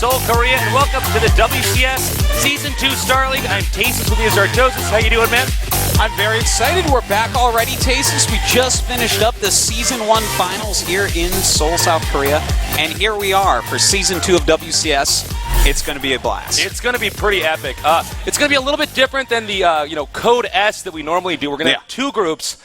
Seoul, Korea, and welcome to the WCS Season 2 StarLeague. I'm Tasis with you, Zartosis. How you doing, man? I'm very excited. We're back already, Tasis. We just finished up the Season 1 Finals here in Seoul, South Korea. And here we are for Season 2 of WCS. It's going to be a blast. It's going to be pretty epic. It's going to be a little bit different than the Code S that we normally do. We're going to have two groups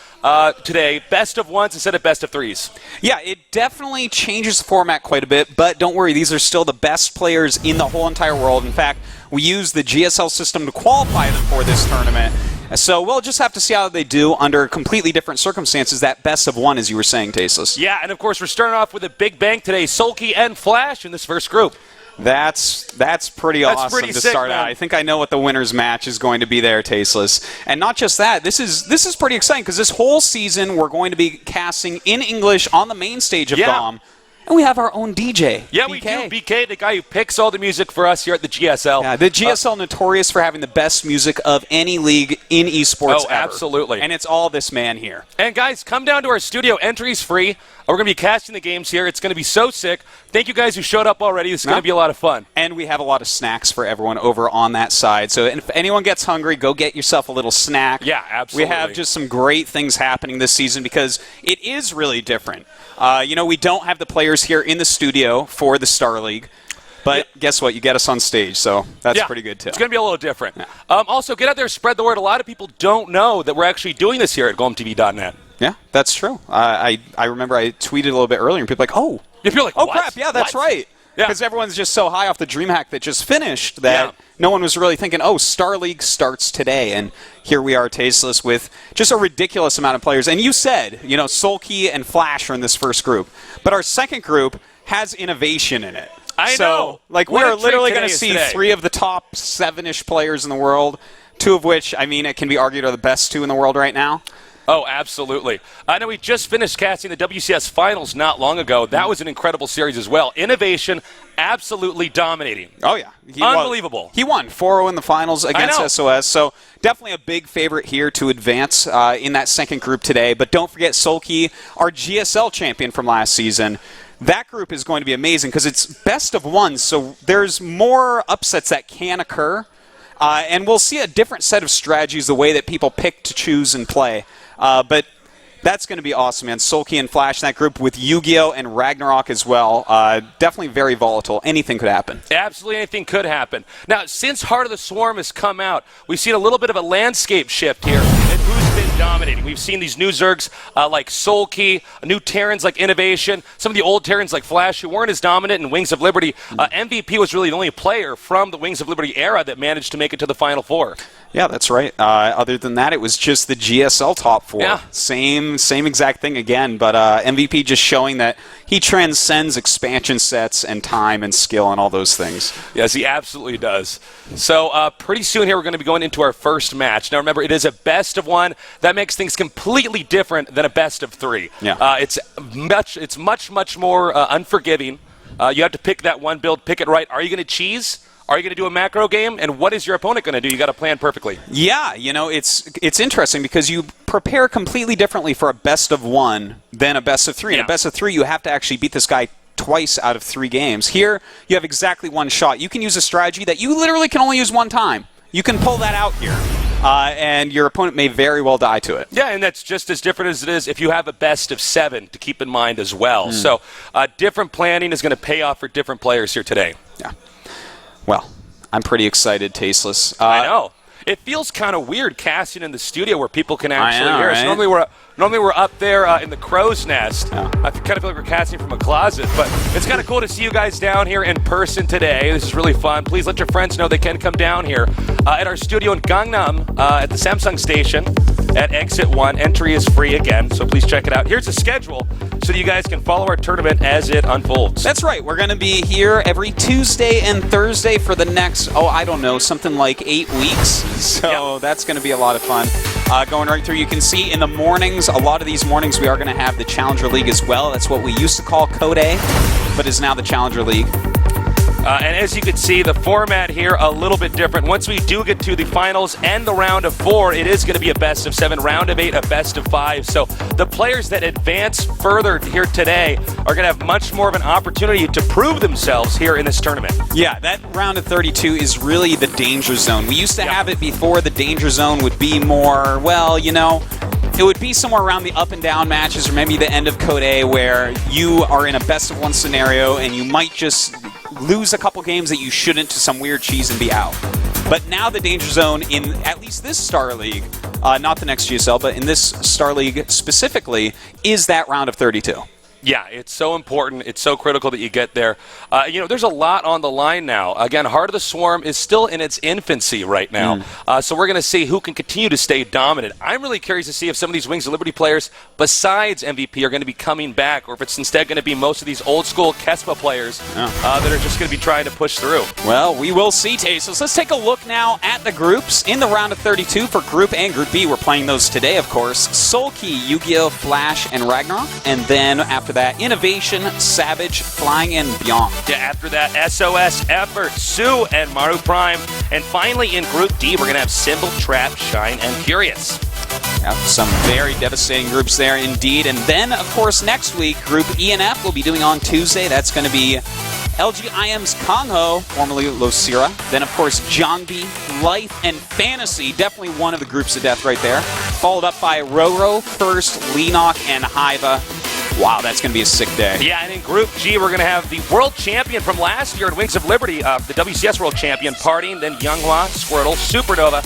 today, best of ones instead of best of threes. Yeah, it definitely changes the format quite a bit, but don't worry, these are still the best players in the whole entire world. In fact, we use the GSL system to qualify them for this tournament. So we'll just have to see how they do under completely different circumstances, that best of one, as you were saying, Tasteless. Yeah, and of course, we're starting off with a big bang today, SoulKey and Flash in this first group. That's pretty awesome to sick, start man. out. I think I know what the winner's match is going to be there, Tasteless. And not just that, this is pretty exciting because this whole season we're going to be casting in English on the main stage of GOM. And we have our own DJ. Yeah, BK. we do. BK, the guy who picks all the music for us here at the GSL. Yeah, the GSL notorious for having the best music of any league in esports ever. Absolutely. And it's all this man here. And guys, come down to our studio. Entry's free. We're going to be casting the games here. It's going to be so sick. Thank you guys who showed up already. This is going to be a lot of fun. And we have a lot of snacks for everyone over on that side. So if anyone gets hungry, go get yourself a little snack. Yeah, absolutely. We have just some great things happening this season because it is really different. We don't have the players here in the studio for the StarLeague. But guess what? You get us on stage, so that's pretty good, too. It's going to be a little different. Yeah. Also, get out there, spread the word. A lot of people don't know that we're actually doing this here at GOMTV.net. Yeah, that's true. I remember I tweeted a little bit earlier, and people were like, oh. If you're like, oh, crap, yeah, that's right. Because everyone's just so high off the DreamHack that just finished that no one was really thinking, oh, StarLeague starts today. And here we are, Tasteless, with just a ridiculous amount of players. And you said, SoulKey and Flash are in this first group. But our second group has innovation in it. I know. We're literally going to see 3 of the top 7-ish players in the world, 2 of which, it can be argued are the best 2 in the world right now. Oh, absolutely. I know we just finished casting the WCS Finals not long ago. That was an incredible series as well. Innovation, absolutely dominating. Oh, yeah. Unbelievable. He won 4-0 in the finals against SOS, so definitely a big favorite here to advance in that second group today. But don't forget SoulKey, our GSL champion from last season. That group is going to be amazing because it's best of one, so there's more upsets that can occur. And we'll see a different set of strategies, the way that people pick to choose and play. But that's going to be awesome, man. SoulKey and Flash in that group with YugiOh and Ragnarok as well. Definitely very volatile. Anything could happen. Absolutely anything could happen. Now, since Heart of the Swarm has come out, we've seen a little bit of a landscape shift here and who's been dominating. We've seen these new Zergs like SoulKey, new Terrans like Innovation, some of the old Terrans like Flash who weren't as dominant in Wings of Liberty. MVP was really the only player from the Wings of Liberty era that managed to make it to the Final Four. Yeah, that's right. Other than that, it was just the GSL top 4. Yeah. Same exact thing again, but MVP just showing that he transcends expansion sets and time and skill and all those things. Yes, he absolutely does. So pretty soon here we're going to be going into our first match. Now remember, it is a best of 1. That makes things completely different than a best of 3. Yeah. It's much more unforgiving. You have to pick that one build, pick it right. Are you going to cheese? Are you going to do a macro game? And what is your opponent going to do? You got to plan perfectly. Yeah, it's interesting because you prepare completely differently for a best of 1 than a best of 3. In a best of 3, you have to actually beat this guy twice out of 3 games. Here, you have exactly 1 shot. You can use a strategy that you literally can only use 1 time. You can pull that out here. And your opponent may very well die to it. Yeah, and that's just as different as it is if you have a best of 7 to keep in mind as well. So different planning is going to pay off for different players here today. Yeah. Well, I'm pretty excited, Tasteless. I know. It feels kind of weird casting in the studio where people can actually hear us. Right? Normally we're up there in the crow's nest. I kind of feel like we're casting from a closet, but it's kind of cool to see you guys down here in person today. This is really fun. Please let your friends know they can come down here at our studio in Gangnam at the Samsung station at Exit 1. Entry is free again, so please check it out. Here's the schedule so that you guys can follow our tournament as it unfolds. That's right. We're going to be here every Tuesday and Thursday for the next, something like 8 weeks. So that's going to be a lot of fun. Going right through, you can see in the mornings, a lot of these mornings we are going to have the Challenger League as well. That's what we used to call Code A, but is now the Challenger League. And as you can see, the format here a little bit different. Once we do get to the finals and the round of 4, it is going to be a best of 7, round of 8, a best of 5. So the players that advance further here today are going to have much more of an opportunity to prove themselves here in this tournament. Yeah, that round of 32 is really the danger zone. We used to have it before. The danger zone would be more, well, you know, it would be somewhere around the up and down matches or maybe the end of Code A where you are in a best of 1 scenario and you might just lose a couple games that you shouldn't to some weird cheese and be out. But now the danger zone in at least this Star League, not the next GSL, but in this Star League specifically, is that round of 32. Yeah, it's so important. It's so critical that you get there. You know, there's a lot on the line now. Again, Heart of the Swarm is still in its infancy right now. So we're going to see who can continue to stay dominant. I'm really curious to see if some of these Wings of Liberty players, besides MVP, are going to be coming back, or if it's instead going to be most of these old-school Kespa players that are just going to be trying to push through. Well, we will see, Tasteless. Let's take a look now at the groups. In the round of 32 for Group A and Group B, we're playing those today, of course. SoulKey, YugiOh, Flash, and Ragnarok. And then after that, Innovation, Savage, Flying, and Beyond. Yeah, after that, SOS, Effort, Sue, and Maru Prime. And finally, in Group D, we're going to have Symbol, Trap, Shine, and Curious. Yep, some very devastating groups there indeed. And then, of course, next week, Group E and F will be doing on Tuesday. That's going to be LGIM's Kongho, formerly Losira. Then, of course, Jongbi, Life, and Fantasy. Definitely one of the groups of death right there. Followed up by Roro, First, Leenock, and Haiva. Wow, that's going to be a sick day. Yeah, and in Group G, we're going to have the world champion from last year in Wings of Liberty, the WCS world champion, partying, then Younghwa, Squirtle, Supernova.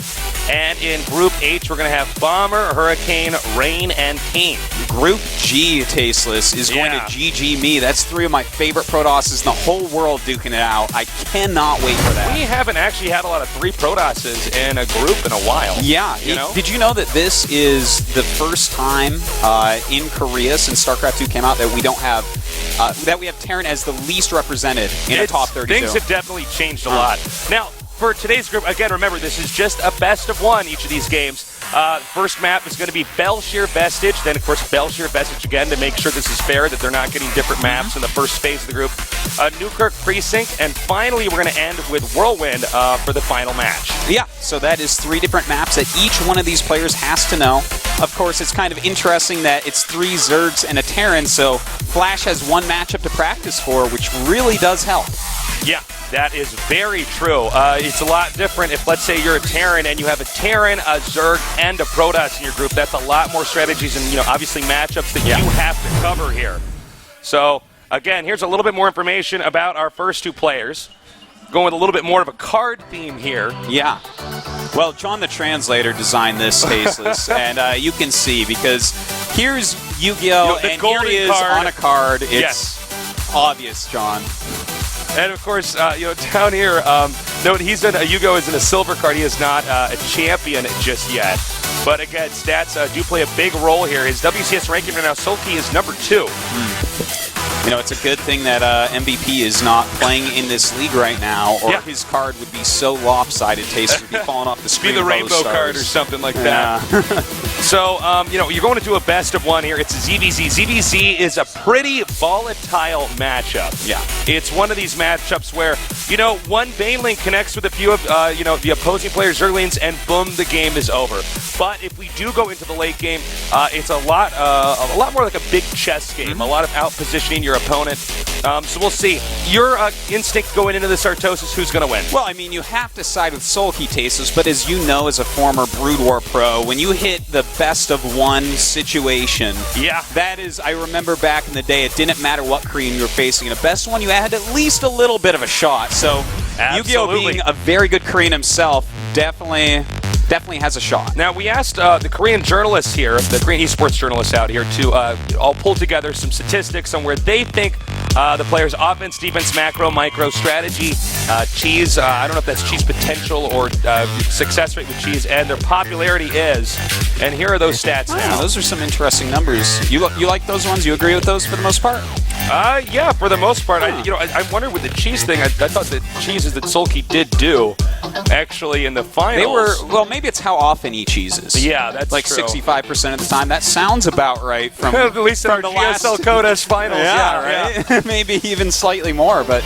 And in Group H, we're going to have Bomber, Hurricane, Rain, and Kane. Group G, Tasteless, is going to GG me. That's 3 of my favorite Protosses in the whole world duking it out. I cannot wait for that. We haven't actually had a lot of 3 Protosses in a group in a while. Yeah. Did you know that this is the first time in Korea since Starcraft 2 came out that we don't have that we have Terran as the least represented in a top 32? Things have definitely changed a lot. Now, for today's group, again, remember, this is just a best of 1 each of these games. First map is going to be Belshir Vestige, then, of course, Belshir Vestige again to make sure this is fair, that they're not getting different maps in the first phase of the group. Newkirk Precinct, and finally, we're going to end with Whirlwind for the final match. Yeah, so that is 3 different maps that each one of these players has to know. Of course, it's kind of interesting that it's 3 Zergs and a Terran, so Flash has 1 matchup to practice for, which really does help. Yeah, that is very true. It's a lot different if, let's say, you're a Terran and you have a Terran, a Zerg, and a Protoss in your group. That's a lot more strategies and, obviously matchups that you have to cover here. So, again, here's a little bit more information about our first 2 players. Going with a little bit more of a card theme here. Yeah. Well, John the Translator designed this, Tasteless, and you can see, because here's Yu-Gi-Oh! And here he is on a card. It's obvious, John. And, of course, down here, note he's a Yugo is in a silver card. He is not a champion just yet. But, again, stats do play a big role here. His WCS ranking right now, SoulKey is number 2. It's a good thing that MVP is not playing in this league right now, or his card would be so lopsided, Taste would be falling off the screen. Be the rainbow card or something like that. So, you're going to do a best of 1 here. It's ZVZ. ZVZ is a pretty volatile matchup. Yeah. It's one of these matchups where, one Baneling connects with a few of, the opposing player's Zerglings, and boom, the game is over. But if we do go into the late game, it's a lot more like a big chess game. A lot of out-positioning your opponent. So we'll see. Your instinct going into this Artosis, who's going to win? Well, you have to side with SoulKey, Tasteless, but as you know as a former Brood War pro, when you hit the best of 1 situation, that is, I remember back in the day, it didn't matter what Korean you were facing. In a best one, you had at least a little bit of a shot. So Yu-Gi-Oh! Being a very good Korean himself, definitely has a shot. Now, we asked the Korean journalists here, the Korean esports journalists out here, to all pull together some statistics on where they think the players' offense, defense, macro, micro, strategy, cheese, I don't know if that's cheese potential or success rate with cheese, and their popularity is. And here are those stats now. Those are some interesting numbers. You like those ones? You agree with those for the most part? Yeah, for the most part. I wonder with the cheese thing. I thought the cheeses that SoulKey did do, actually, in the finals. They were, well, maybe it's how often he cheeses. Yeah, that's like true. 65% of the time. That sounds about right from at least from in the GSL Korea's finals. Yeah, right. Maybe even slightly more, but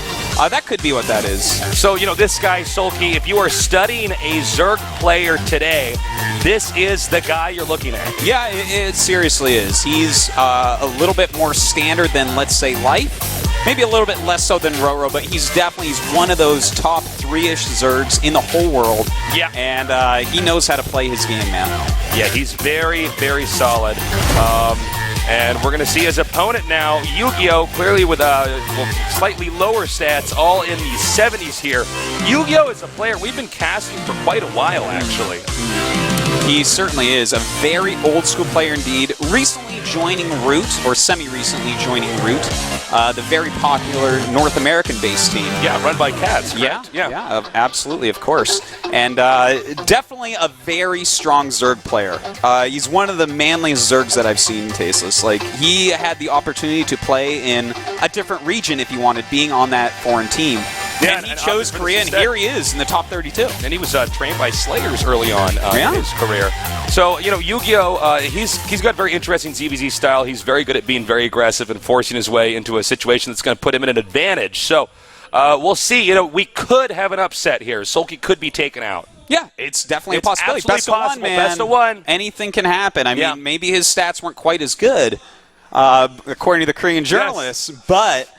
that could be what that is. So this guy SoulKey, if you are studying a Zerg player today, this is the guy you're looking at. Yeah, it seriously is. He's a little bit more standard than, let's say, Life. Maybe a little bit less so than Roro, but he's one of those top 3-ish Zergs in the whole world. Yeah. And he knows how to play his game, man. Yeah, he's very, very solid. And we're going to see his opponent now, YugiOh, clearly with slightly lower stats, all in the 70s here. YugiOh is a player we've been casting for quite a while, actually. He certainly is a very old school player indeed. Recently joining Root, or semi-recently joining Root, the very popular North American-based team. Yeah, run by Cats. Yeah, absolutely, of course. And definitely a very strong Zerg player. He's one of the manliest Zergs that I've seen, Tasteless. Like, he had the opportunity to play in a different region if he wanted, being on that foreign team. Yeah, and he chose Korea, and here he is in the top 32. And he was trained by Slayers early on in his career. So, YugiOh, he's got very interesting ZVZ style. He's very good at being very aggressive and forcing his way into a situation that's going to put him in an advantage. So, we'll see. We could have an upset here. SoulKey could be taken out. Yeah, it's definitely a possibility. Best of one, man. Best of one. Anything can happen. I mean, maybe his stats weren't quite as good, according to the Korean journalists, but...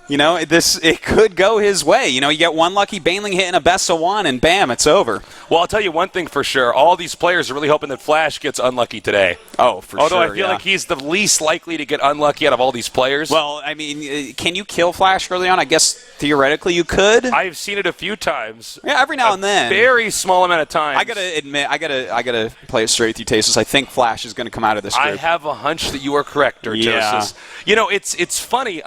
it could go his way. You get one lucky Baneling hit in a best of one, and bam, it's over. Well, I'll tell you one thing for sure. All these players are really hoping that Flash gets unlucky today. Oh, for sure. Although I feel like he's the least likely to get unlucky out of all these players. Well, I mean, can you kill Flash early on? I guess theoretically you could. I've seen it a few times. Yeah, every now and then. Very small amount of time. I gotta admit, I gotta play it straight with you, Tasteless. I think Flash is going to come out of this group. I have a hunch that you are correct, Dirtosis. Yeah. It's funny.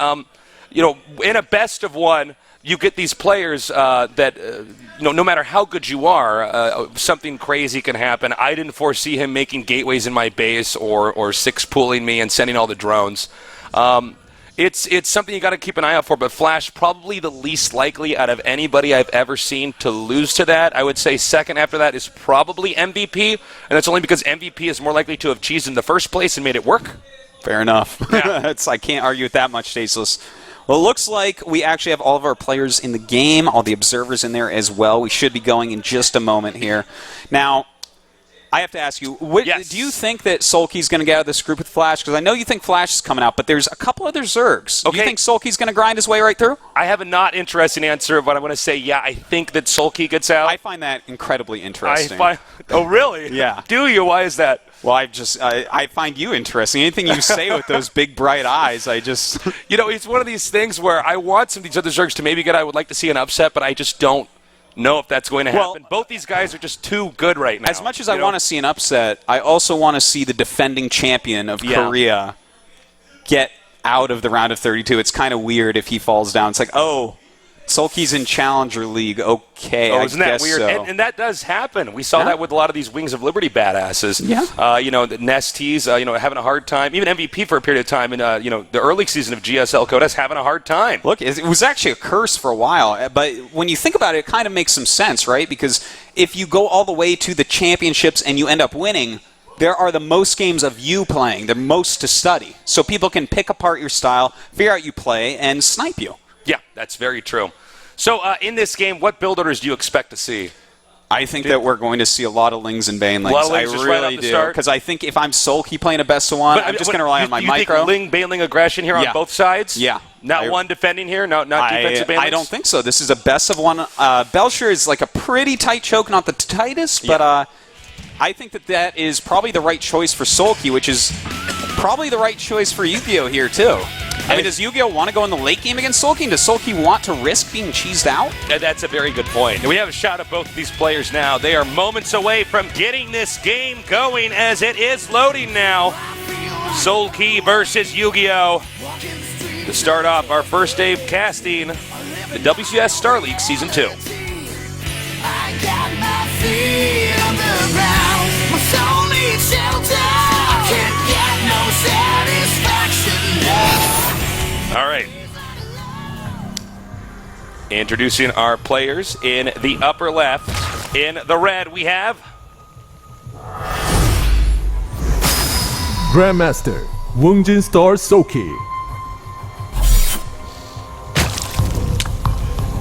In a best of one, you get these players that, no matter how good you are, something crazy can happen. I didn't foresee him making gateways in my base or six-pooling me and sending all the drones. It's something you got to keep an eye out for, but Flash probably the least likely out of anybody I've ever seen to lose to that. I would say second after that is probably MVP, and that's only because MVP is more likely to have cheesed in the first place and made it work. Fair enough. Yeah. I can't argue with that much, Tasteless. Well, it looks like we actually have all of our players in the game, all the observers in there as well. We should be going in just a moment here. Now, I have to ask you, do you think that SoulKey's going to get out of this group with Flash? Because I know you think Flash is coming out, but there's a couple other Zergs. Okay. Do you think SoulKey's going to grind his way right through? I have a not interesting answer, but I want to say, I think that SoulKey gets out. I find that incredibly interesting. Oh, really? Yeah. Do you? Why is that? Well, I find you interesting. Anything you say with those big, bright eyes, I just... it's one of these things where I want some of these other Zergs to maybe get out. I would like to see an upset, but I just don't know if that's going to happen. Both these guys are just too good right now. As much as I want to see an upset, I also want to see the defending champion of Korea get out of the round of 32. It's kind of weird if he falls down. It's like, oh... SoulKey's in Challenger League. Okay, isn't that weird? So. And that does happen. We saw that with a lot of these Wings of Liberty badasses. Yeah. The Nesties, having a hard time. Even MVP for a period of time in, the early season of GSL Korea having a hard time. Look, it was actually a curse for a while. But when you think about it, it kind of makes some sense, right? Because if you go all the way to the championships and you end up winning, there are the most games of you playing, the most to study. So people can pick apart your style, figure out you play, and snipe you. Yeah, that's very true. So in this game, what build orders do you expect to see? I think that we're going to see a lot of Lings and Banelings. I really do. Because I think if I'm SoulKey playing a best of one, I'm just going to rely on my micro. You think Ling, Baneling aggression here on both sides? Yeah. Not one defending here? Not defensive Banelings? I don't think so. This is a best of one. Belcher is like a pretty tight choke, not the tightest, but I think that is probably the right choice for SoulKey, which is probably the right choice for YugiOh here, too. I mean, does YugiOh want to go in the late game against SoulKey? Does SoulKey want to risk being cheesed out? That's a very good point. We have a shot at both of these players now. They are moments away from getting this game going as it is loading now. SoulKey versus YugiOh. To start off our first day of casting, the WCS StarLeague Season 2. I got my feet on the ground. My soul needs shelter. I can't get no satisfaction. All right, Introducing our players in the upper left. In the red, we have Grandmaster Wongjin Star SoulKey.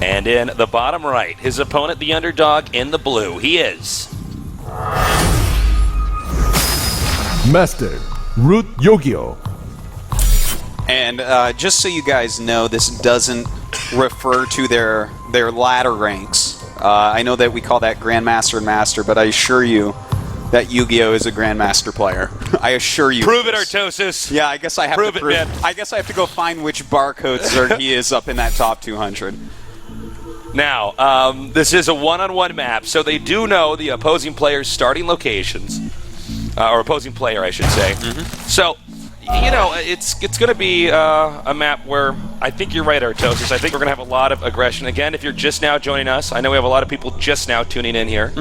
And in the bottom right, his opponent, the underdog, in the blue. He is Master Root YugiOh. And just so you guys know, this doesn't refer to their ladder ranks. I know that we call that Grandmaster and Master, but I assure you that YugiOh is a Grandmaster player. I assure you. Prove it, Artosis. Yeah, I guess I have Prove to it, prove man. I guess I have to go find which barcode Zerg is up in that top 200. Now, this is a one-on-one map, so they do know the opposing player's starting locations, or opposing player, I should say. So, you know, it's going to be a map where I think you're right, Artosis. I think we're going to have a lot of aggression. Again, if you're just now joining us, I know we have a lot of people just now tuning in here,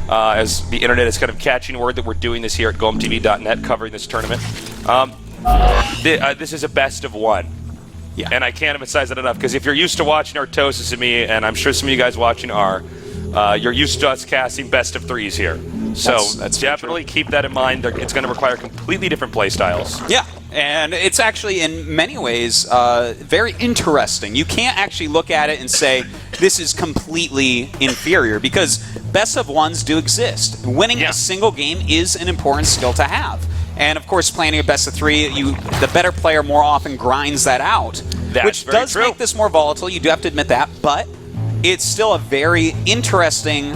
as the internet is kind of catching word that we're doing this here at GOMTV.net, covering this tournament. This is a best of one. Yeah. And I can't emphasize that enough, because if you're used to watching Artosis and me, and I'm sure some of you guys watching are, you're used to us casting best of threes here. So that's definitely keep that in mind. It's going to require completely different play styles. Yeah, and it's actually in many ways very interesting. You can't actually look at it and say this is completely inferior, because best of ones do exist. Winning a single game is an important skill to have. And of course, playing a best of three, the better player more often grinds that out, which does make this more volatile. You do have to admit that, but it's still a very interesting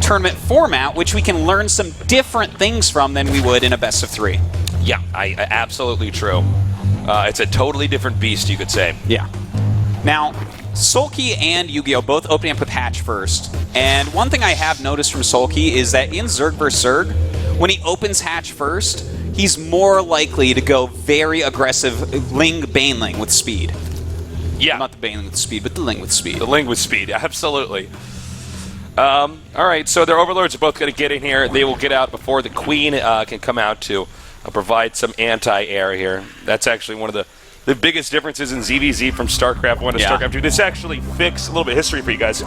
tournament format, which we can learn some different things from than we would in a best of three. Yeah, absolutely true. It's a totally different beast, you could say. Yeah. Now, SoulKey and YugiOh both opening up with Hatch first. And one thing I have noticed from SoulKey is that in Zerg vs. Zerg, when he opens Hatch first, he's more likely to go very aggressive Ling-Baneling with speed. Yeah. Not the Baneling with speed, but the Ling with speed. The Ling with speed, absolutely. All right, so their overlords are both going to get in here. They will get out before the Queen can come out to provide some anti-air here. That's actually one of the biggest differences in ZVZ from StarCraft 1 to StarCraft 2. This actually fixed a little bit of history for you guys.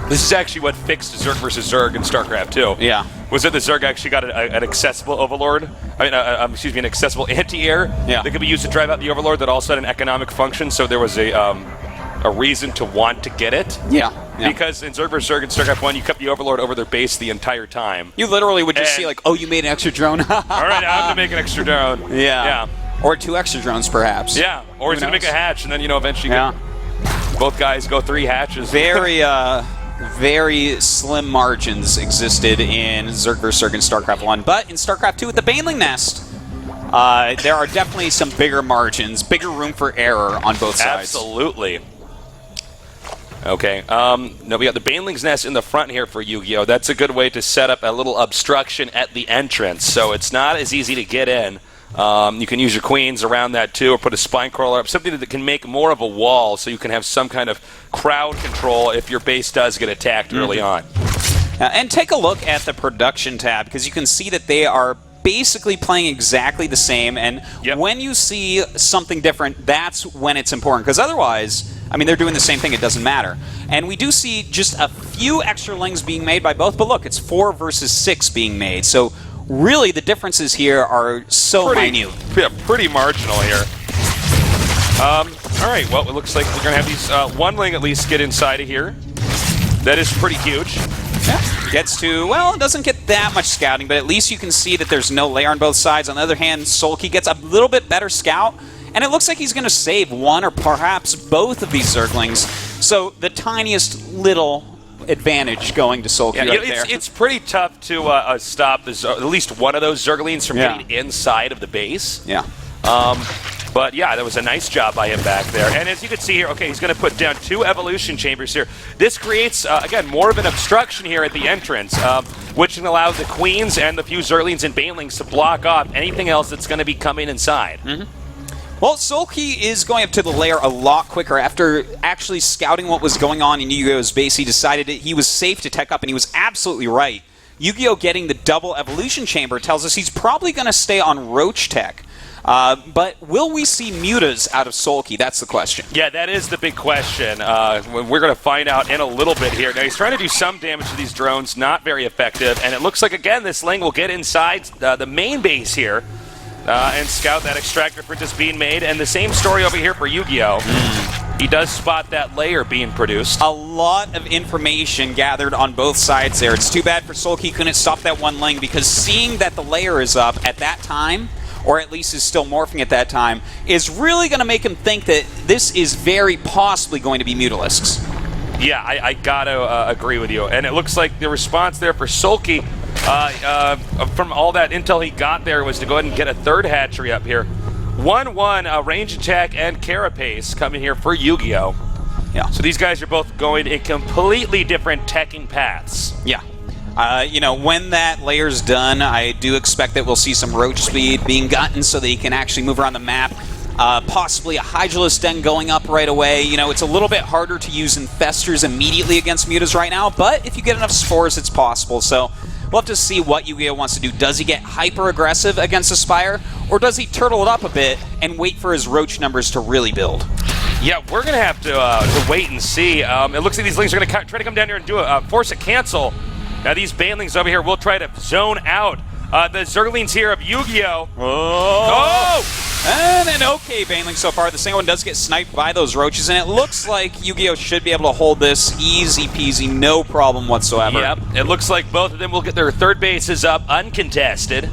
This is actually what fixed Zerg versus Zerg in StarCraft 2. Yeah. Was that the Zerg actually got an accessible overlord? I mean, excuse me, an accessible anti-air that could be used to drive out the overlord that also had an economic function, so there was a reason to want to get it. Yeah. Because in Zerg vs. Zerg in StarCraft 1, you kept the overlord over their base the entire time. You literally would just see like, oh, you made an extra drone. All right, I'm going to make an extra drone. Yeah. Or 2 extra drones, perhaps. Yeah, or he's going to make a hatch, and then, eventually both guys go 3 hatches. Very slim margins existed in Zerg vs. Zerg in StarCraft 1, but in StarCraft 2 with the Baneling Nest, there are definitely some bigger margins, bigger room for error on both sides. Absolutely. Okay, now we got the Baneling's Nest in the front here for YugiOh. That's a good way to set up a little obstruction at the entrance, so it's not as easy to get in. You can use your queens around that too, or put a spine crawler up, something that can make more of a wall so you can have some kind of crowd control if your base does get attacked early on. And take a look at the production tab, because you can see that they are basically playing exactly the same, and when you see something different, that's when it's important, because otherwise, I mean, they're doing the same thing, it doesn't matter. And we do see just a few extra lings being made by both, but look, it's 4 versus 6 being made, so really, the differences here are so minute. Yeah, pretty marginal here. All right, well, it looks like we're going to have these one ling at least get inside of here. That is pretty huge. Yeah. Gets to, well, it doesn't get that much scouting, but at least you can see that there's no layer on both sides. On the other hand, SoulKey gets a little bit better scout, and it looks like he's going to save one or perhaps both of these Zerglings. So the tiniest little advantage going to SoulKey right there. It's pretty tough to stop at least one of those Zerglings from getting inside of the base. Yeah. But yeah, that was a nice job by him back there. And as you can see here, okay, he's going to put down 2 evolution chambers here. This creates, again, more of an obstruction here at the entrance, which can allow the queens and the few Zerglings and Banelings to block off anything else that's going to be coming inside. Well, SoulKey is going up to the lair a lot quicker. After actually scouting what was going on in YugiOh's base, he decided that he was safe to tech up, and he was absolutely right. YugiOh getting the double evolution chamber tells us he's probably going to stay on Roach Tech. But will we see mutas out of SoulKey? That's the question. Yeah, that is the big question. We're going to find out in a little bit here. Now, he's trying to do some damage to these drones, not very effective. And it looks like, again, this Ling will get inside the main base here and scout that extractor for just being made. And the same story over here for YugiOh. He does spot that layer being produced. A lot of information gathered on both sides there. It's too bad for SoulKey couldn't stop that one Ling, because seeing that the layer is up at that time, or at least is still morphing at that time, is really going to make him think that this is very possibly going to be Mutalisks. Yeah, I gotta agree with you. And it looks like the response there for SoulKey, from all that intel he got there, was to go ahead and get a third hatchery up here. 1-1 range attack and carapace coming here for YugiOh. Yeah. So these guys are both going in completely different teching paths. Yeah. You know, when that layer's done, I do expect that we'll see some roach speed being gotten so that he can actually move around the map. Possibly a Hydralisk Den going up right away. You know, it's a little bit harder to use Infestors immediately against mutas right now, but if you get enough spores, it's possible. So we'll have to see what YugiOh wants to do. Does he get hyper-aggressive against Aspire, or does he turtle it up a bit and wait for his roach numbers to really build? Yeah, we're going to have to wait and see. It looks like these Lings are going to try to come down here and do a force a cancel. Now these Banelings over here will try to zone out the Zerglings here of YugiOh. Oh! And an okay Baneling so far. The single one does get sniped by those roaches, and it looks like YugiOh should be able to hold this easy peasy, no problem whatsoever. Yep, it looks like both of them will get their third bases up uncontested.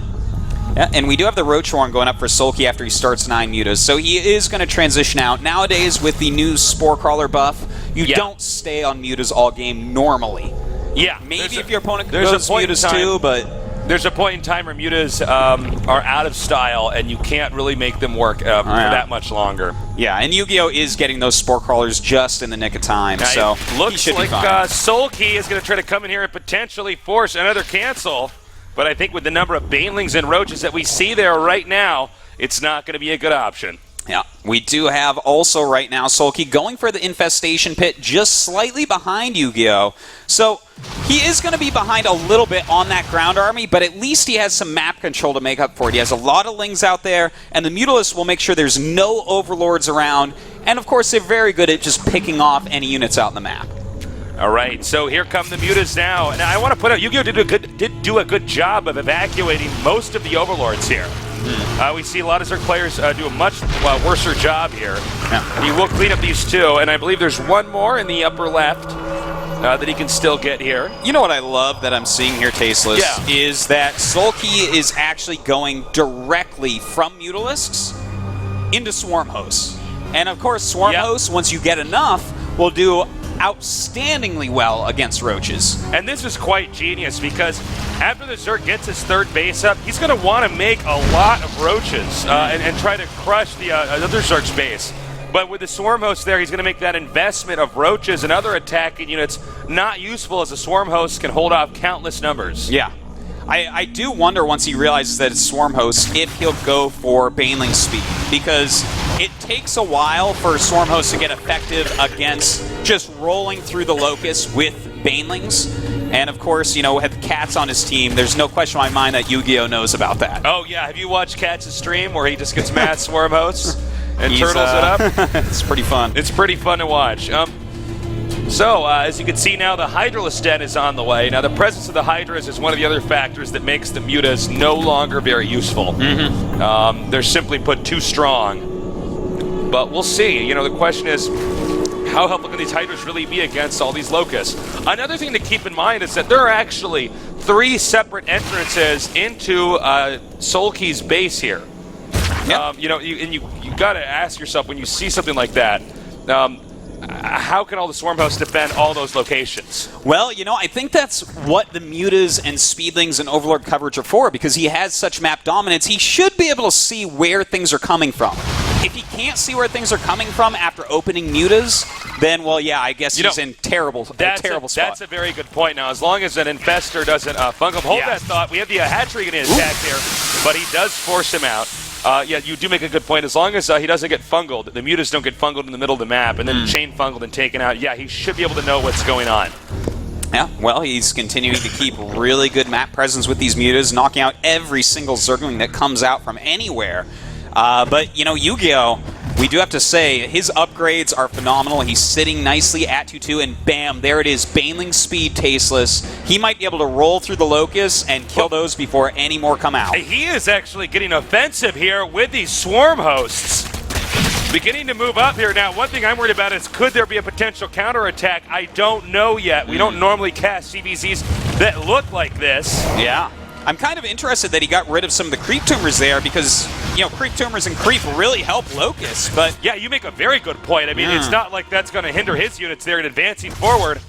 Yeah, and we do have the Roach Horn going up for SoulKey after he starts 9 mutas, so he is going to transition out. Nowadays, with the new Spore Crawler buff, you don't stay on mutas all game normally. Yeah, maybe if your opponent goes mutas too, but there's a point in time where mutas are out of style, and you can't really make them work for that much longer. Yeah, and YugiOh is getting those Spore Crawlers just in the nick of time, so looks he should like be fine. SoulKey is going to try to come in here and potentially force another cancel, but I think with the number of Banelings and Roaches that we see there right now, it's not going to be a good option. Yeah, we do have also right now SoulKey going for the Infestation Pit just slightly behind YugiOh. So he is going to be behind a little bit on that ground army, but at least he has some map control to make up for it. He has a lot of Lings out there, and the Mutalisks will make sure there's no Overlords around. And of course, they're very good at just picking off any units out in the map. All right, so here come the mutas now. And I want to put out, YugiOh did do a good job of evacuating most of the Overlords here. We see a lot of Zerg players do a much worser job here. Yeah. He will clean up these two, and I believe there's one more in the upper left that he can still get here. You know what I love that I'm seeing here, Tasteless? Yeah. Is that SoulKey is actually going directly from Mutalisks into Swarm Hosts. And of course, Swarm Hosts, once you get enough, will do outstandingly well against roaches. And this is quite genius, because after the Zerg gets his third base up, he's going to want to make a lot of roaches and try to crush the other Zerg's base. But with the Swarm Host there, he's going to make that investment of roaches and other attacking units not useful, as a Swarm Host can hold off countless numbers. Yeah. I do wonder, once he realizes that it's Swarm Host, if he'll go for Baneling speed, because it takes a while for Swarm Host to get effective against just rolling through the Locust with Banelings. And of course, you know, with Cats on his team, there's no question in my mind that YugiOh knows about that. Oh yeah, have you watched Cats' stream where he just gets mad Swarm Hosts and turtles it up? It's pretty fun. It's pretty fun to watch. So, as you can see now, the Hydralisk Den is on the way. Now, the presence of the Hydras is one of the other factors that makes the mutas no longer very useful. They're simply put too strong. But we'll see. You know, the question is, how helpful can these Hydras really be against all these Locusts? Another thing to keep in mind is that there are actually 3 separate entrances into SoulKey's base here. Yep. You know, you got to ask yourself, when you see something like that, how can all the Swarm Hosts defend all those locations? Well, you know, I think that's what the mutas and Speedlings and Overlord coverage are for, because he has such map dominance. He should be able to see where things are coming from. If he can't see where things are coming from after opening mutas, then, well, yeah, I guess he's in a terrible spot. That's a very good point. Now, as long as an Infestor doesn't funk him, hold that thought. We have the hatchery getting attacked here, but he does force him out. Yeah, you do make a good point. As long as he doesn't get fungled, the mutas don't get fungled in the middle of the map, and then chain fungled and taken out, yeah, he should be able to know what's going on. Yeah, well, he's continuing to keep really good map presence with these mutas, knocking out every single Zergling that comes out from anywhere. But, you know, YugiOh, we do have to say, his upgrades are phenomenal. He's sitting nicely at 2-2, and bam, there it is. Baneling speed, tasteless. He might be able to roll through the Locusts and kill those before any more come out. He is actually getting offensive here with these Swarm hosts. Beginning to move up here. Now, one thing I'm worried about is could there be a potential counterattack? I don't know yet. We don't normally cast CVZs that look like this. Yeah. I'm kind of interested that he got rid of some of the creep tumors there because, you know, creep tumors and creep really help Locust, but... Yeah, you make a very good point. I mean, it's not like that's going to hinder his units there in advancing forward.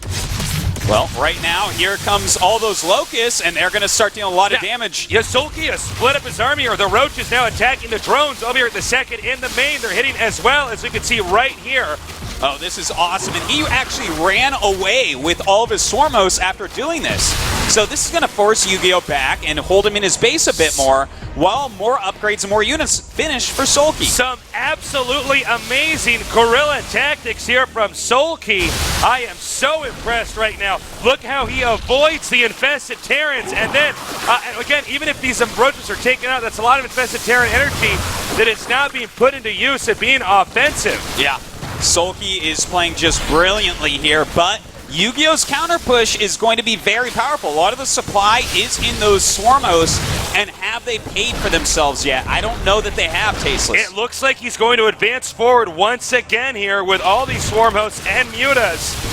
Well, right now, here comes all those Locusts, and they're going to start dealing a lot of damage. Yeah, SoulKey has split up his army, or the Roach is now attacking the drones over here at the second in the main. They're hitting as well, as we can see right here. Oh, this is awesome. And he actually ran away with all of his Swarm hosts after doing this. So this is going to force YugiOh back and hold him in his base a bit more, while more upgrades and more units finish for SoulKey. Some absolutely amazing guerrilla tactics here from SoulKey. I am so impressed right now. Look how he avoids the infested Terrans. And then, again, even if these Roaches are taken out, that's a lot of infested Terran energy that is now being put into use at being offensive. Yeah. SoulKey is playing just brilliantly here, but YugiOh's counter push is going to be very powerful. A lot of the supply is in those Swarm hosts, and have they paid for themselves yet? I don't know that they have, Tasteless. It looks like he's going to advance forward once again here with all these Swarm hosts and Mutas.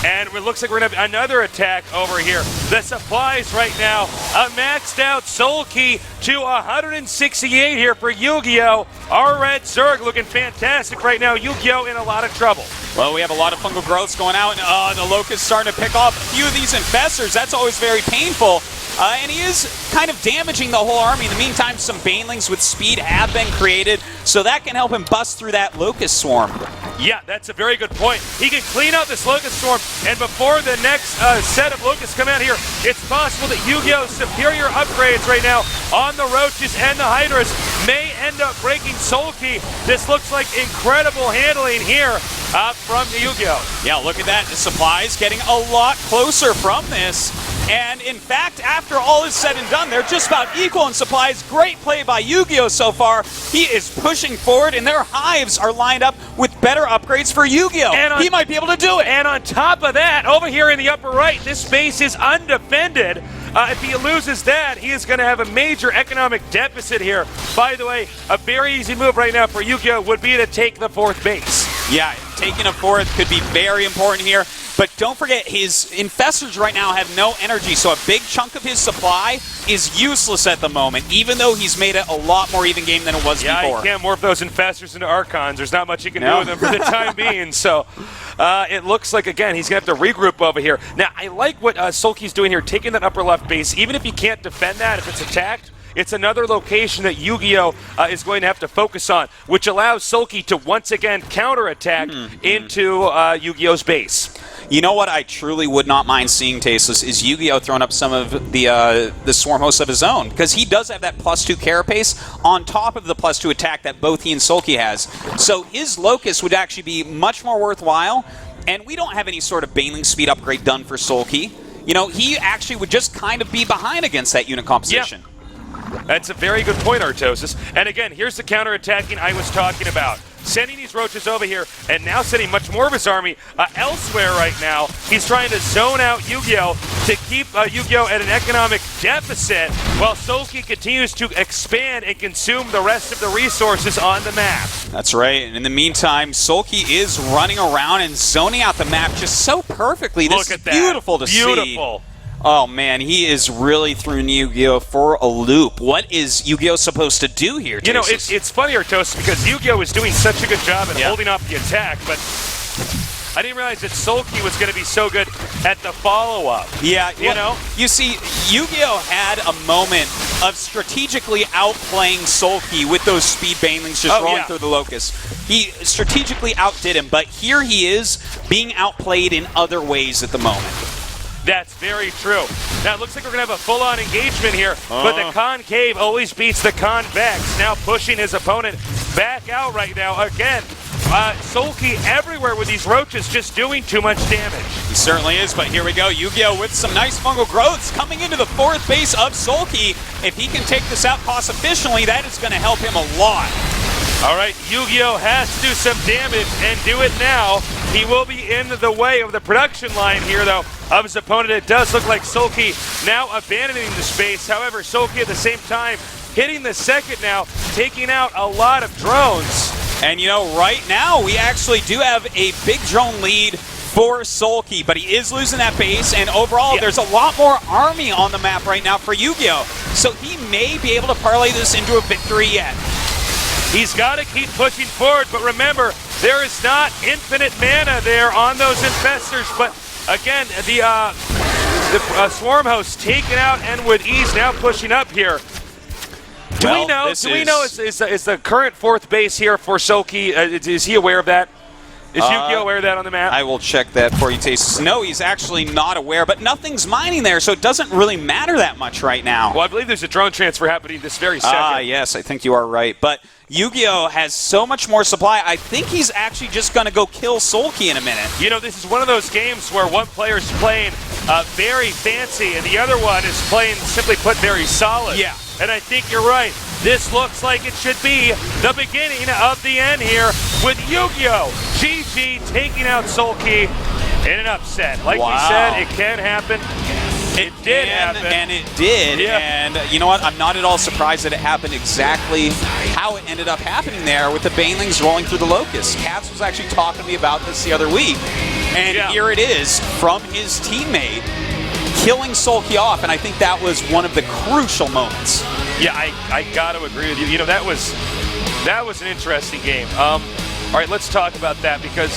And it looks like we're going to have another attack over here. The supplies right now, a maxed out SoulKey to 168 here for YugiOh. Our Red Zerg looking fantastic right now. YugiOh in a lot of trouble. Well, we have a lot of fungal growths going out, and the Locust starting to pick off a few of these infestors. That's always very painful. And he is kind of damaging the whole army. In the meantime, some Banelings with speed have been created, so that can help him bust through that Locust Swarm. Yeah, that's a very good point. He can clean out this Locust Swarm, and before the next set of Locusts come out here, it's possible that YugiOh's superior upgrades right now on the Roaches and the Hydras may end up breaking SoulKey. This looks like incredible handling here from YugiOh. Yeah, look at that. The supplies getting a lot closer from this. And in fact, after all is said and done, they're just about equal in supplies. Great play by YugiOh so far. He is pushing forward, and their hives are lined up with better upgrades for YugiOh. He might be able to do it. And on top of that, over here in the upper right, this base is undefended. If he loses that, he is going to have a major economic deficit here. By the way, a very easy move right now for YugiOh would be to take the fourth base. Yeah, taking a fourth could be very important here. But don't forget, his infestors right now have no energy, so a big chunk of his supply is useless at the moment, even though he's made it a lot more even game than it was before. Yeah, he can't morph those infestors into Archons. There's not much he can do with them for the time being. So it looks like, again, he's going to have to regroup over here. Now, I like what SoulKey's doing here, taking that upper left base. Even if he can't defend that, if it's attacked, it's another location that YugiOh is going to have to focus on, which allows SoulKey to once again counterattack into YugiOh's base. You know what I truly would not mind seeing, Tasteless, is YugiOh throwing up some of the Swarm hosts of his own, because he does have that +2 carapace on top of the +2 attack that both he and SoulKey has. So his Locust would actually be much more worthwhile, and we don't have any sort of Baneling speed upgrade done for SoulKey. You know, he actually would just kind of be behind against that unit composition. Yeah. That's a very good point, Artosis. And again, here's the counterattacking I was talking about. Sending these Roaches over here, and now sending much more of his army elsewhere right now. He's trying to zone out YugiOh to keep YugiOh at an economic deficit, while SoulKey continues to expand and consume the rest of the resources on the map. That's right, and in the meantime, SoulKey is running around and zoning out the map just so perfectly. This Look at that. Beautiful to see. Beautiful. Oh man, he is really throwing YugiOh for a loop. What is YugiOh supposed to do here, You know, it's funny, Artos, because YugiOh is doing such a good job at holding off the attack, but I didn't realize that SoulKey was going to be so good at the follow-up. Yeah, you know? You see, YugiOh had a moment of strategically outplaying SoulKey with those speed Banelings just rolling through the Locust. He strategically outdid him, but here he is being outplayed in other ways at the moment. That's very true. Now, it looks like we're going to have a full-on engagement here, but the concave always beats the convex. Now pushing his opponent back out right now. Again, SoulKey everywhere with these roaches, just doing too much damage. He certainly is, but here we go. YugiOh with some nice fungal growths coming into the 4th base of SoulKey. If he can take this out cost efficiently, that is going to help him a lot. All right, YugiOh has to do some damage and do it now. He will be in the way of the production line here, though, of his opponent. It does look like SoulKey now abandoning the space. However, SoulKey at the same time hitting the second now, taking out a lot of drones. And, you know, right now we actually do have a big drone lead for SoulKey, but he is losing that base, and overall there's a lot more army on the map right now for YugiOh. So he may be able to parlay this into a victory yet. He's got to keep pushing forward, but remember, there is not infinite mana there on those infestors. But again, the Swarm Host taken out and with ease, now pushing up here. Do we know is the current 4th base here for SoulKey? Is he aware of that? Is YugiOh aware of that on the map? I will check that for you, Tastes. No, he's actually not aware, but nothing's mining there, so it doesn't really matter that much right now. Well, I believe there's a drone transfer happening this very second. Yes, I think you are right. But YugiOh has so much more supply, I think he's actually just going to go kill SoulKey in a minute. You know, this is one of those games where one player is playing very fancy and the other one is playing, simply put, very solid. Yeah. And I think you're right. This looks like it should be the beginning of the end here with YugiOh. GG taking out SoulKey in an upset. Like we said, it can happen. It did happen. And it did. Yeah. And you know what? I'm not at all surprised that it happened exactly how it ended up happening there with the Banelings rolling through the Locust. Cats was actually talking to me about this the other week. And here it is from his teammate killing SoulKey off, and I think that was one of the crucial moments. Yeah, I got to agree with you. You know, that was an interesting game. All right, let's talk about that because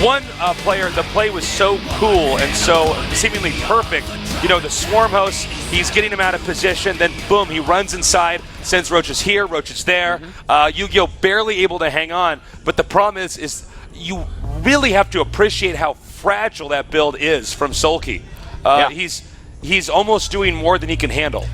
one player, the play was so cool and so seemingly perfect. You know, the Swarm Host, he's getting him out of position, then boom, he runs inside, sends roaches here, roaches there. YugiOh barely able to hang on, but the problem is you really have to appreciate how fragile that build is from SoulKey. He's almost doing more than he can handle.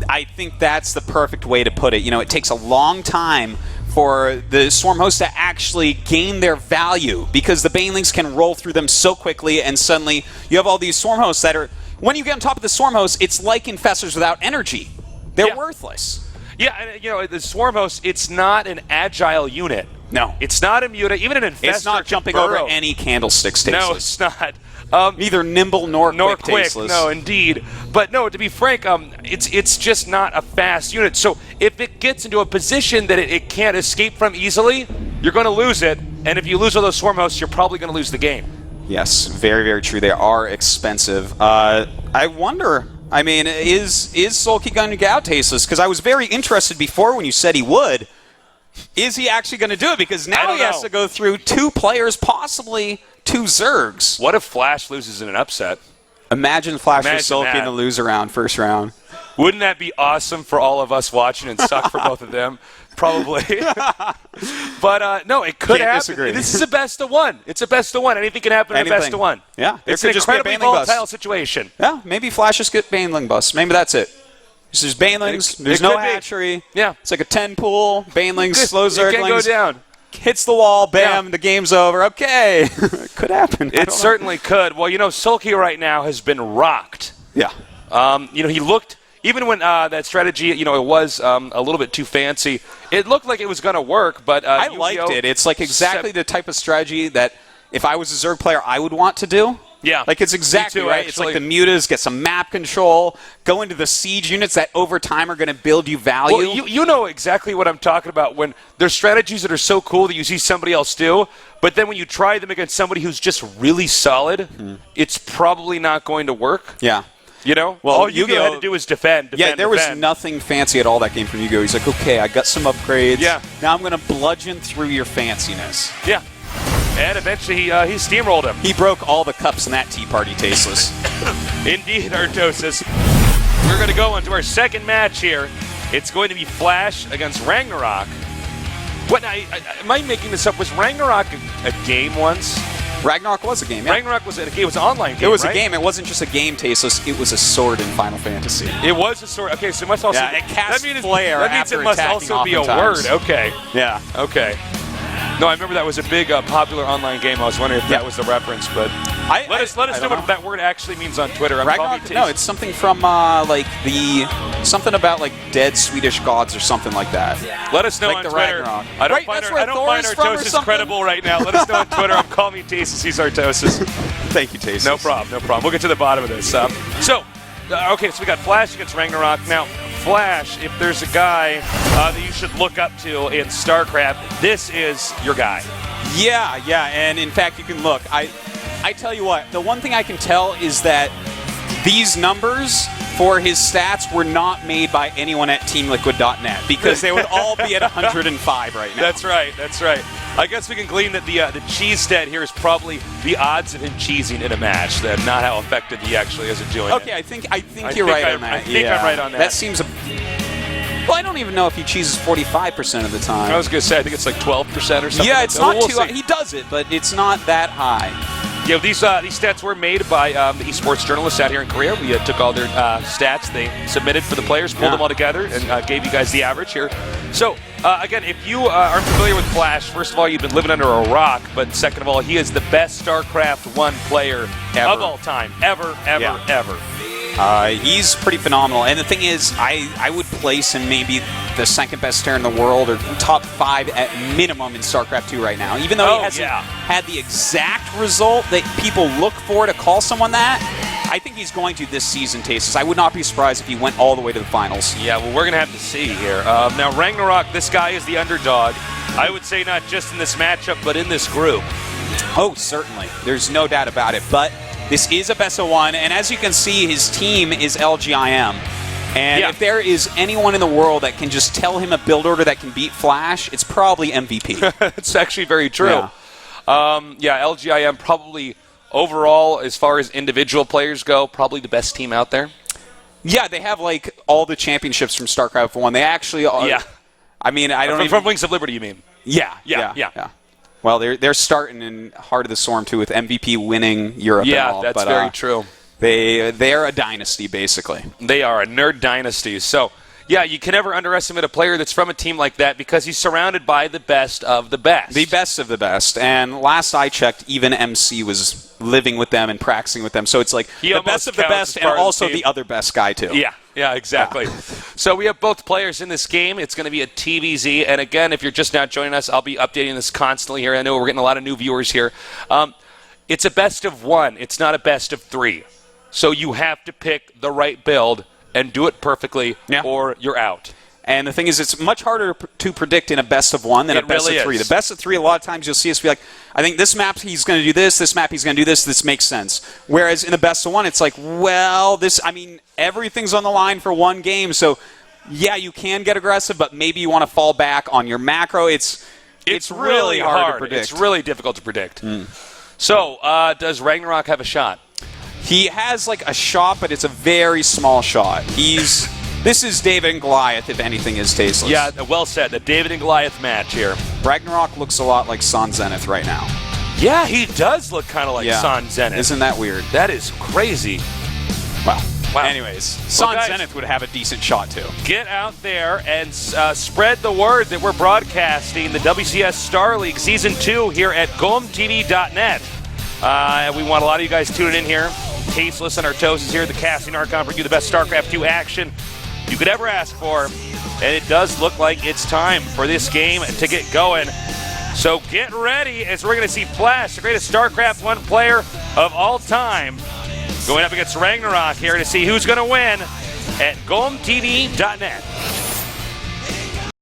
I think that's the perfect way to put it. You know, it takes a long time for the Swarm Host to actually gain their value because the Banelings can roll through them so quickly, and suddenly you have all these Swarm Hosts that are, when you get on top of the Swarm Host, it's like infestors without energy. They're worthless. Yeah, and you know, the Swarm Host, it's not an agile unit. No. It's not a muta. Even an infestor. It's not jumping over any candlesticks, Tasteless. No, it's not. Neither nimble nor quick, Tasteless. No, indeed. But no, to be frank, it's just not a fast unit. So if it gets into a position that it can't escape from easily, you're going to lose it. And if you lose all those Swarm Hosts, you're probably going to lose the game. Yes, very, very true. They are expensive. I wonder, I mean, is SoulKey going to get out, Tasteless? Because I was very interested before when you said he would. Is he actually going to do it? Because now he has to go through 2 players, possibly 2 Zergs. What if Flash loses in an upset? Imagine Flash or SoulKey in the loser round, first round. Wouldn't that be awesome for all of us watching and suck for both of them? Probably. But no, it could happen. Disagree. This is a best of one. It's a best of one. Anything can happen in a best of one. Yeah. It's an incredibly volatile situation. Yeah, maybe Flash just get Baneling bust. Maybe that's it. There's Banelings, there's no hatchery. Yeah. It's like a 10 pool, Banelings, slow Zerglings. It can go down. Hits the wall, bam, the game's over. Okay. It could happen. It certainly could. Well, you know, SoulKey right now has been rocked. Yeah. You know, he looked, even when that strategy, you know, it was a little bit too fancy, it looked like it was going to work, but I liked it. It's like exactly the type of strategy that if I was a Zerg player, I would want to do. Yeah. Like, it's exactly right. It's like the mutas, get some map control, go into the siege units that over time are going to build you value. Well, you know exactly what I'm talking about when there's strategies that are so cool that you see somebody else do, but then when you try them against somebody who's just really solid, it's probably not going to work. Yeah. You know? Well, all YugiOh had to do was defend. Yeah, there was nothing fancy at all that game from YugiOh. He's like, okay, I got some upgrades. Yeah. Now I'm going to bludgeon through your fanciness. Yeah. And eventually he steamrolled him. He broke all the cups in that tea party, Tasteless. Indeed, Artosis. We're going to go on to our second match here. It's going to be Flash against Ragnarok. What? Am I making this up? Was Ragnarok a game once? Ragnarok was a game, yeah. Ragnarok was a game. It was an online game, It was right? a game. It wasn't just a game, Tasteless. It was a sword in Final Fantasy. It was a sword. Okay, so it must also... Yeah, it casts flare that means after it must attacking also be a oftentimes. word. Okay. Yeah. Okay. No, I remember that was a big popular online game. I was wondering if that was the reference, but let us know what that word actually means on Twitter. Ragnarok? No, it's something from something about like dead Swedish gods or something like that. Let us know like on the Twitter. Ragnarok. I don't find Artosis credible right now. Let us know on Twitter. I'm calling me Tasis Artosis. Thank you, Tasis. No problem. We'll get to the bottom of this. Okay, so we got Flash against Ragnarok. Now, Flash, if there's a guy that you should look up to in StarCraft, this is your guy. Yeah, and in fact, you can look. I tell you what, the one thing I can tell is that these numbers for his stats were not made by anyone at TeamLiquid.net because they would all be at 105 right now. That's right. I guess we can glean that the cheese stat here is probably the odds of him cheesing in a match, and not how effective he actually is at doing it. Okay, I think you're right on that. I think I'm right on that. That seems well, I don't even know if he cheeses 45% of the time. I was going to say, I think it's like 12% or something. Yeah, it's not too high. He does it, but it's not that high. Yeah, these stats were made by the esports journalists out here in Korea. We took all their stats they submitted for the players, pulled them all together, and gave you guys the average here. So, again, if you aren't familiar with Flash, first of all, you've been living under a rock, but second of all, he is the best StarCraft 1 player of all time. Ever. He's pretty phenomenal. And the thing is, I would place him maybe the second best player in the world or top 5 at minimum in StarCraft 2 right now. Even though he hasn't had the exact result that people look for to call someone that, I think he's going to this season, Tasis. I would not be surprised if he went all the way to the finals. Yeah, well, we're going to have to see here. Now, Ragnarok, this guy is the underdog. I would say not just in this matchup, but in this group. Oh, certainly. There's no doubt about it. But this is a best of 1, and as you can see, his team is LGIM. And if there is anyone in the world that can just tell him a build order that can beat Flash, it's probably MVP. It's actually very true. LGIM probably overall, as far as individual players go, probably the best team out there. Yeah, they have like all the championships from StarCraft 1. They actually are. Yeah. I mean, I don't from Wings of Liberty, you mean? Yeah. Well, they're starting in Heart of the Storm too with MVP winning Europe. Yeah, and all, that's very true. They're a dynasty basically. They are a nerd dynasty. So yeah, you can never underestimate a player that's from a team like that because he's surrounded by the best of the best. The best of the best. And last I checked, even MC was living with them and practicing with them. So it's like the best of the best and also the other best guy too. Yeah, exactly. So we have both players in this game. It's going to be a TVZ. And again, if you're just now joining us, I'll be updating this constantly here. I know we're getting a lot of new viewers here. It's a best of 1. It's not a best of 3. So you have to pick the right build and do it perfectly, or you're out. And the thing is, it's much harder to predict in a best of 1 than a best of 3. The best of 3, a lot of times you'll see us be like, I think this map he's going to do this map he's going to do this makes sense. Whereas in the best of 1, it's like, well, everything's on the line for one game, so yeah, you can get aggressive, but maybe you want to fall back on your macro. It's really hard to predict. It's really difficult to predict. So, does Ragnarok have a shot? He has like a shot, but it's a very small shot. This is David and Goliath, if anything is tasteless. Yeah, well said. The David and Goliath match here. Ragnarok looks a lot like San Zenith right now. Yeah, he does look kind of like San Zenith. Isn't that weird? That is crazy. Wow. Anyways, San Zenith would have a decent shot too. Get out there and spread the word that we're broadcasting the WCS StarLeague Season 2 here at GOMTV.net. We want a lot of you guys tuning in here. Tasteless and Artosis here, the casting Archon, bring you the best StarCraft 2 action you could ever ask for. And it does look like it's time for this game to get going. So get ready as we're going to see Flash, the greatest StarCraft 1 player of all time, going up against Ragnarok here to see who's going to win at GOMTV.net.